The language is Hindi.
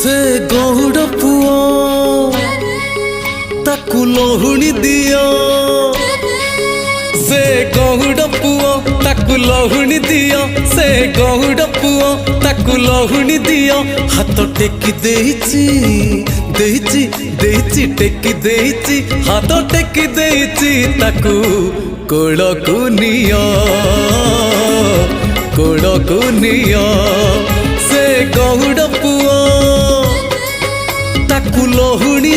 से गौडप ताकू लहुणी दियो से गौडप ताकू लहुणी दियो से गौडप ताकू लहुणी दियो हाथ टेकी देइची देइची देइची टेकी देइची हाथ टेकी देइची ताकू कोड़कू नियो कोड़कू नियो से गौडप ताकू लहुणी